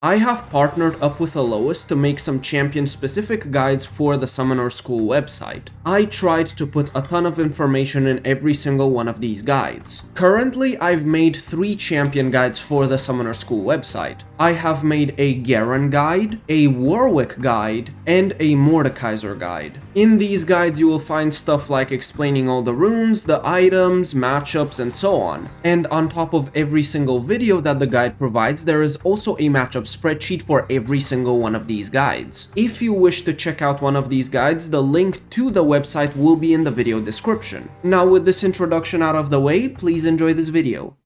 I have partnered up with Alois to make some champion-specific guides for the Summoner School website. I tried to put a ton of information in every single one of these guides. Currently, I've made 3 champion guides for the Summoner School website. I have made a Garen guide, a Warwick guide, and a Mordekaiser guide. In these guides, you will find stuff like explaining all the runes, the items, matchups, and so on. And on top of every single video that the guide provides, there is also a matchup spreadsheet for every single one of these guides. If you wish to check out one of these guides, the link to the website will be in the video description. Now, with this introduction out of the way, please enjoy this video.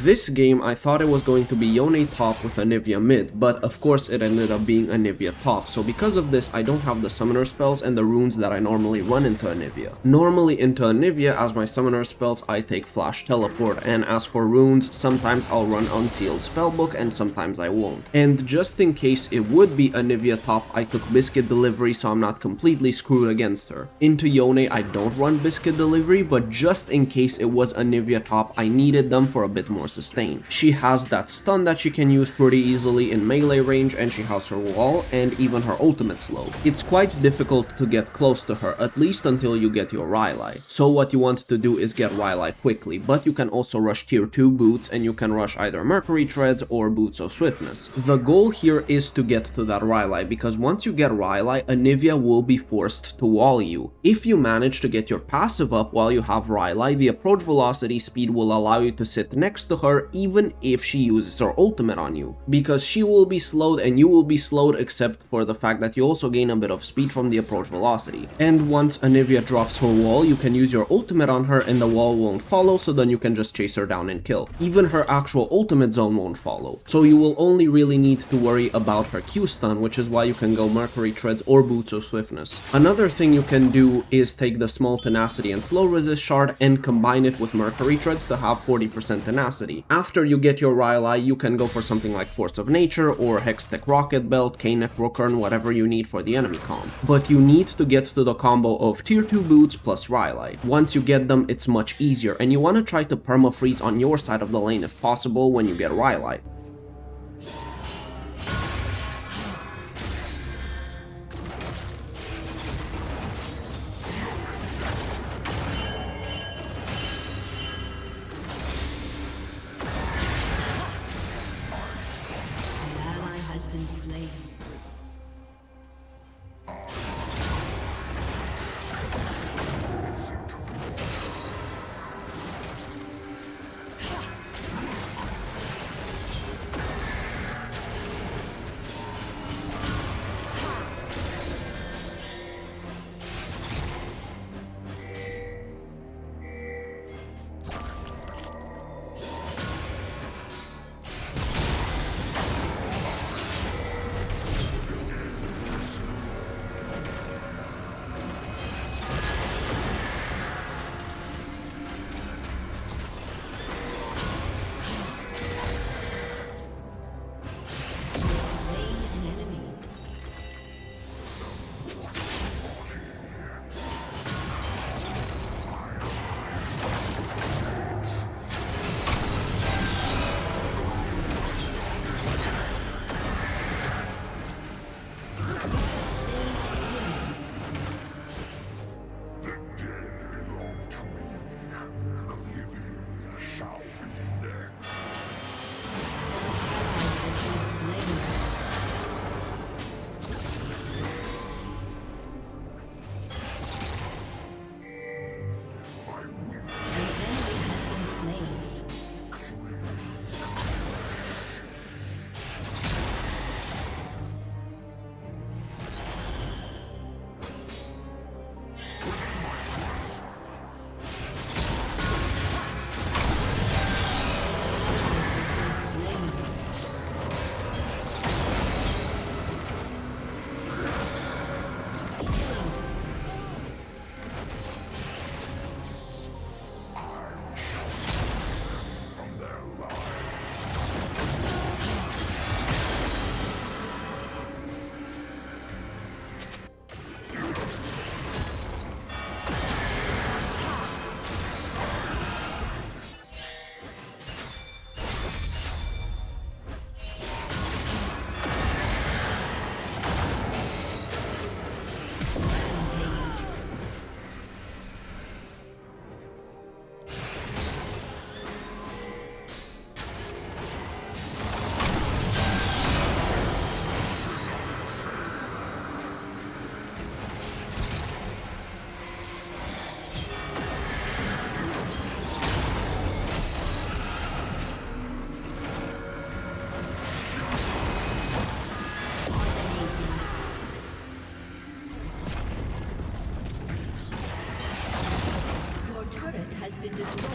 This game, I thought it was going to be Yone top with Anivia mid, but of course it ended up being Anivia top, so because of this I don't have the summoner spells and the runes that I normally run into Anivia. Normally into Anivia, as my summoner spells, I take Flash Teleport, and as for runes, sometimes I'll run Unsealed Spellbook and sometimes I won't. And just in case it would be Anivia top, I took Biscuit Delivery so I'm not completely screwed against her. Into Yone, I don't run Biscuit Delivery, but just in case it was Anivia top, I needed them for a bit more sustain. She has that stun that she can use pretty easily in melee range, and she has her wall and even her ultimate slow. It's quite difficult to get close to her, at least until you get your Rylai. So what you want to do is get Rylai quickly, but you can also rush tier 2 boots, and you can rush either Mercury Treads or Boots of Swiftness. The goal here is to get to that Rylai, because once you get Rylai, Anivia will be forced to wall you. If you manage to get your passive up while you have Rylai, the approach velocity speed will allow you to sit next to her even if she uses her ultimate on you, because she will be slowed and you will be slowed, except for the fact that you also gain a bit of speed from the approach velocity. And once Anivia drops her wall, you can use your ultimate on her and the wall won't follow, so then you can just chase her down and kill. Even her actual ultimate zone won't follow, so you will only really need to worry about her Q stun, which is why you can go Mercury Treads or Boots of Swiftness. Another thing you can do is take the small tenacity and slow resist shard and combine it with Mercury Treads to have 40% tenacity. After you get your Rylai, you can go for something like Force of Nature or Hextech Rocket Belt, K-Neck Rookern, whatever you need for the enemy comp. But you need to get to the combo of tier 2 boots plus Rylai. Once you get them, it's much easier, and you want to try to perma-freeze on your side of the lane if possible when you get Rylai. been destroyed.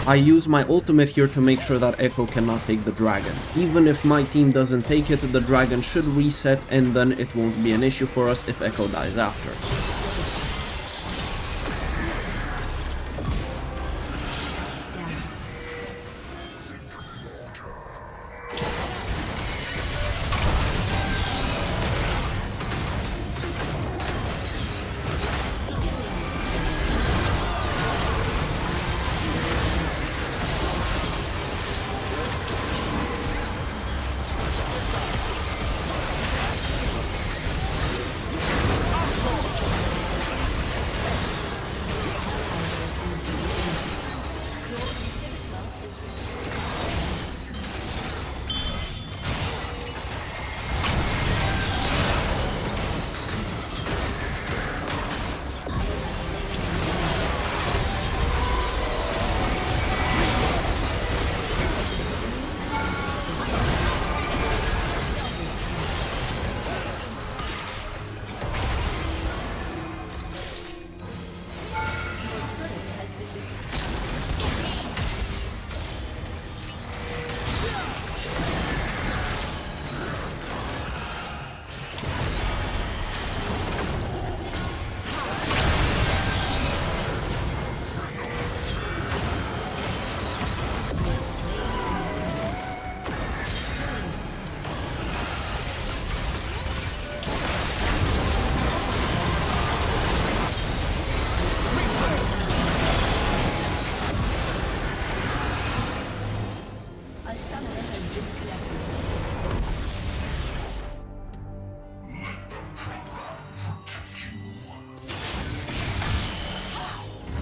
I use my ultimate here to make sure that Echo cannot take the dragon. Even if my team doesn't take it, the dragon should reset and then it won't be an issue for us if Echo dies after.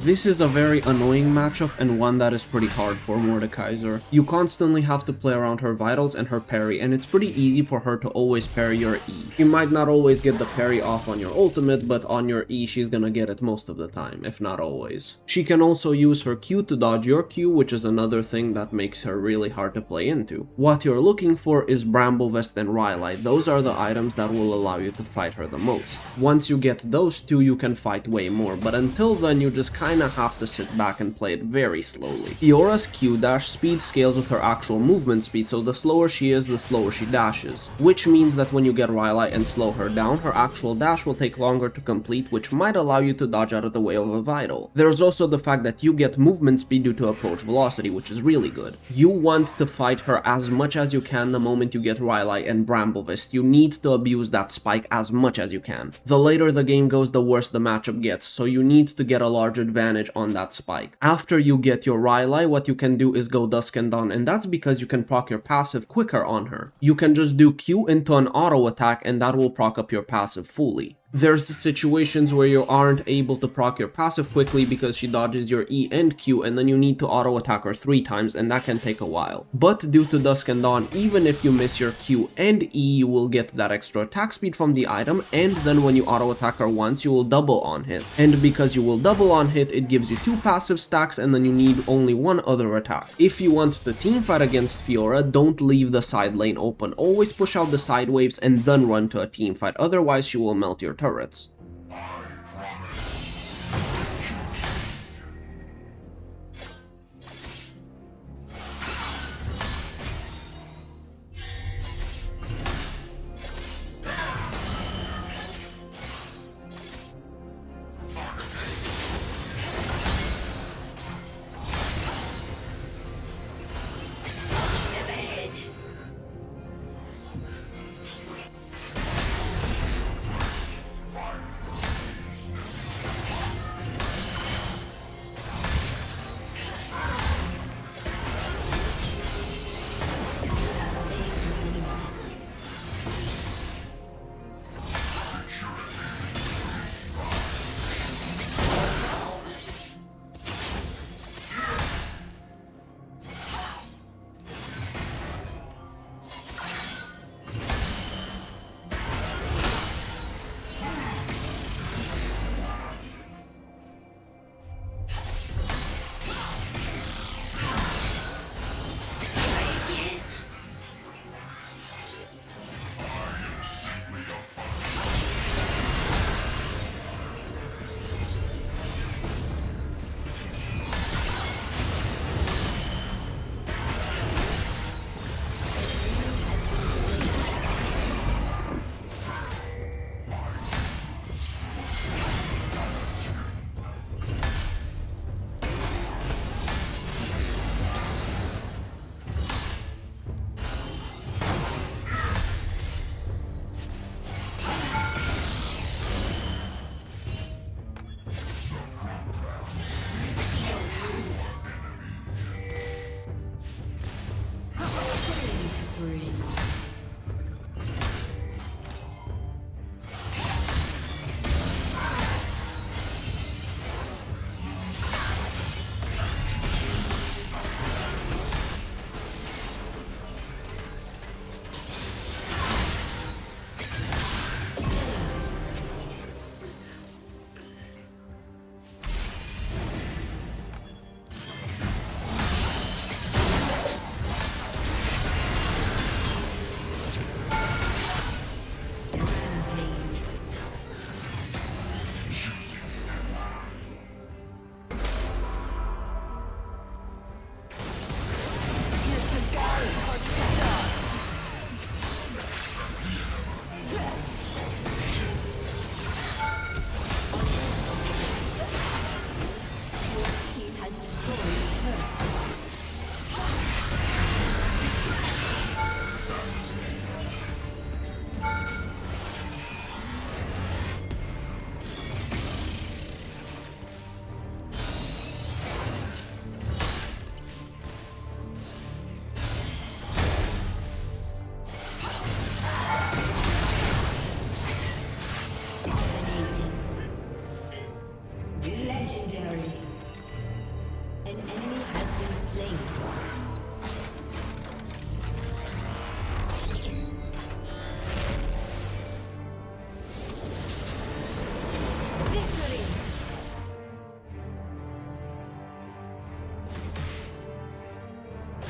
This is a very annoying matchup and one that is pretty hard for Mordekaiser. You constantly have to play around her vitals and her parry, and it's pretty easy for her to always parry your E. You might not always get the parry off on your ultimate, but on your E she's gonna get it most of the time, if not always. She can also use her Q to dodge your Q, which is another thing that makes her really hard to play into. What you're looking for is Bramble Vest and Rhylight. Those are the items that will allow you to fight her the most. Once you get those two, you can fight way more, but until then you just kinda have to sit back and play it very slowly. Fiora's Q dash speed scales with her actual movement speed, so the slower she is, the slower she dashes. Which means that when you get Rhylight and slow her down, her actual dash will take longer to complete, which might allow you to dodge out of the way of a vital. There's also the fact that you get movement speed due to approach velocity, which is really good. You want to fight her as much as you can the moment you get Rhylight and Bramblevist. You need to abuse that spike as much as you can. The later the game goes, the worse the matchup gets, so you need to get a large advantage on that spike. After you get your Rhylight, what you can do is go Dusk and Dawn, and that's because you can proc your passive quicker on her. You can just do Q into an auto attack and that will proc up your passive fully. There's situations where you aren't able to proc your passive quickly because she dodges your E and Q, and then you need to auto attack her 3 times, and that can take a while. But due to Dusk and Dawn, even if you miss your Q and E, you will get that extra attack speed from the item, and then when you auto attack her once, you will double on hit. And because you will double on hit, it gives you 2 passive stacks, and then you need only 1 other attack. If you want to teamfight against Fiora, don't leave the side lane open. Always push out the side waves and then run to a teamfight, otherwise she will melt your turrets.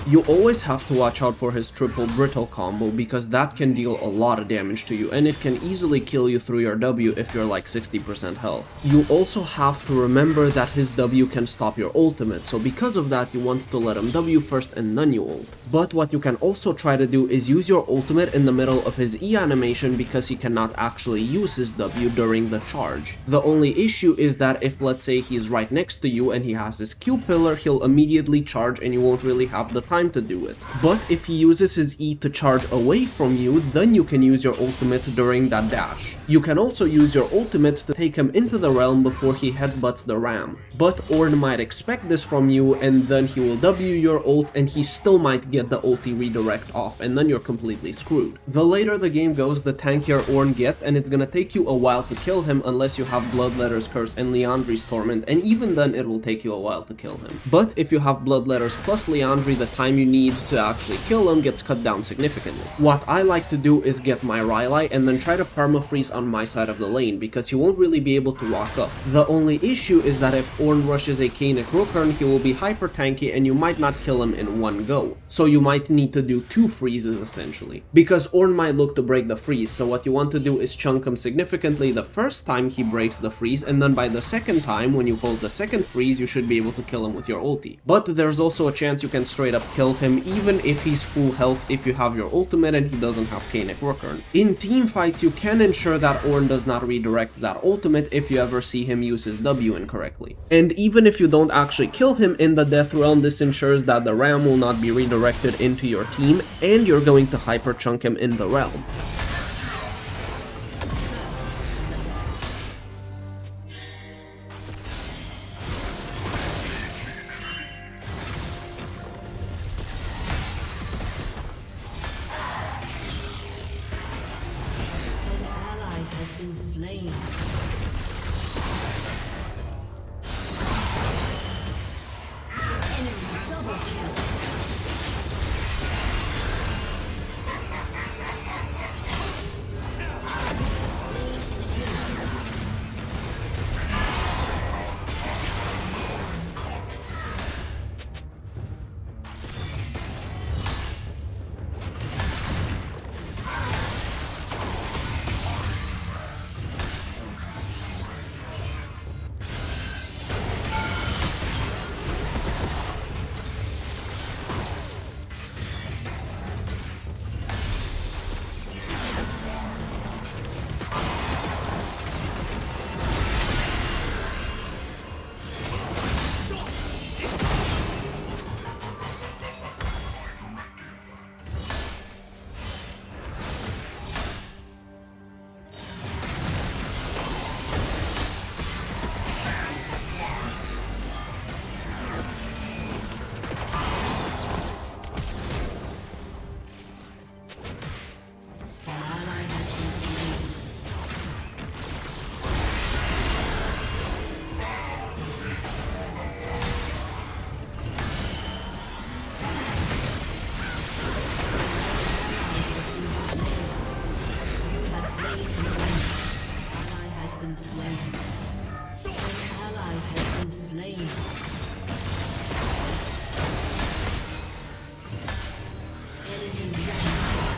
You always have to watch out for his triple brittle combo because that can deal a lot of damage to you and it can easily kill you through your W if you're like 60% health. You also have to remember that his W can stop your ultimate, so because of that you want to let him W first and then you ult. But what you can also try to do is use your ultimate in the middle of his E animation because he cannot actually use his W during the charge. The only issue is that if let's say he's right next to you and he has his Q pillar, he'll immediately charge and you won't really have the time to do it. But if he uses his E to charge away from you, then you can use your ultimate during that dash. You can also use your ultimate to take him into the realm before he headbutts the ram. But Ornn might expect this from you and then he will W your ult and he still might get the ulti redirect off and then you're completely screwed. The later the game goes, the tankier Ornn gets and it's gonna take you a while to kill him unless you have Bloodletter's Curse and Liandry's Torment, and even then it will take you a while to kill him. But if you have Bloodletters plus Liandry, the time you need to actually kill him gets cut down significantly. What I like to do is get my Rylai and then try to perma-freeze on my side of the lane because he won't really be able to walk up. The only issue is that if Ornn rushes a Kaenic Rookern, he will be hyper tanky and you might not kill him in one go. So you might need to do 2 freezes essentially. Because Ornn might look to break the freeze, so what you want to do is chunk him significantly the first time he breaks the freeze, and then by the second time when you hold the second freeze you should be able to kill him with your ulti. But there's also a chance you can straight up kill him even if he's full health if you have your ultimate and he doesn't have Kaenic Rookern. In team fights you can ensure that Ornn does not redirect that ultimate if you ever see him use his W incorrectly. And even if you don't actually kill him in the Death Realm, this ensures that the ram will not be redirected into your team and you're going to hyper chunk him in the realm.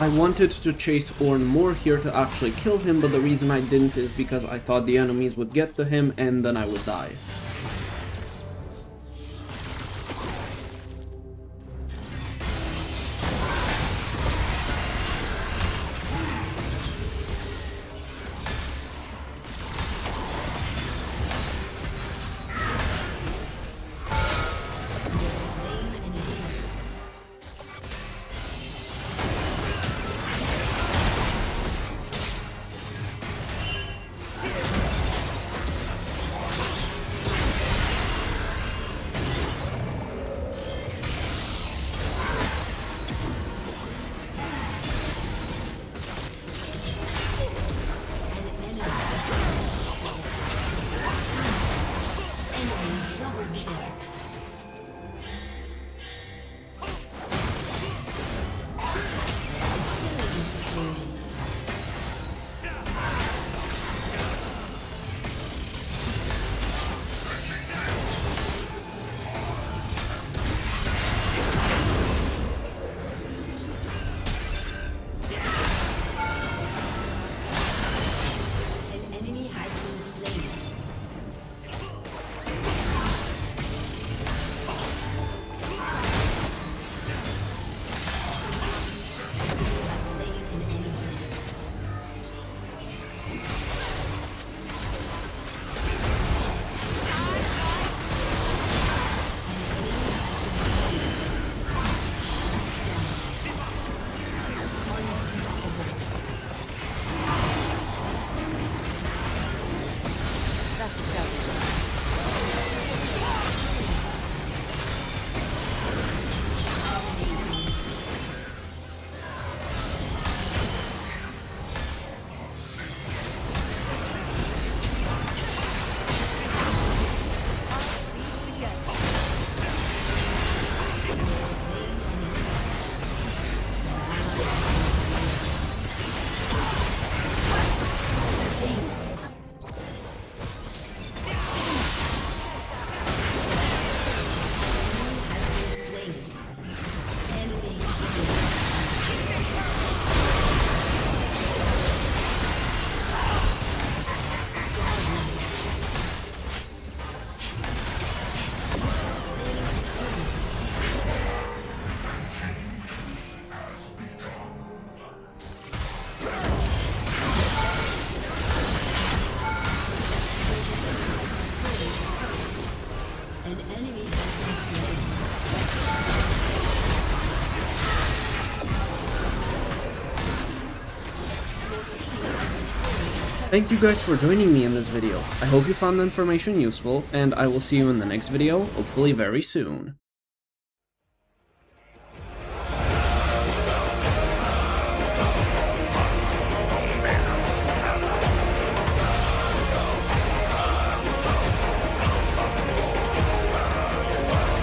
I wanted to chase Ornn more here to actually kill him, but the reason I didn't is because I thought the enemies would get to him and then I would die. Thank you guys for joining me in this video. I hope you found the information useful, and I will see you in the next video, hopefully very soon.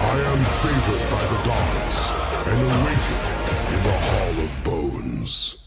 I am favored by the gods and awaited in the Hall of Bones.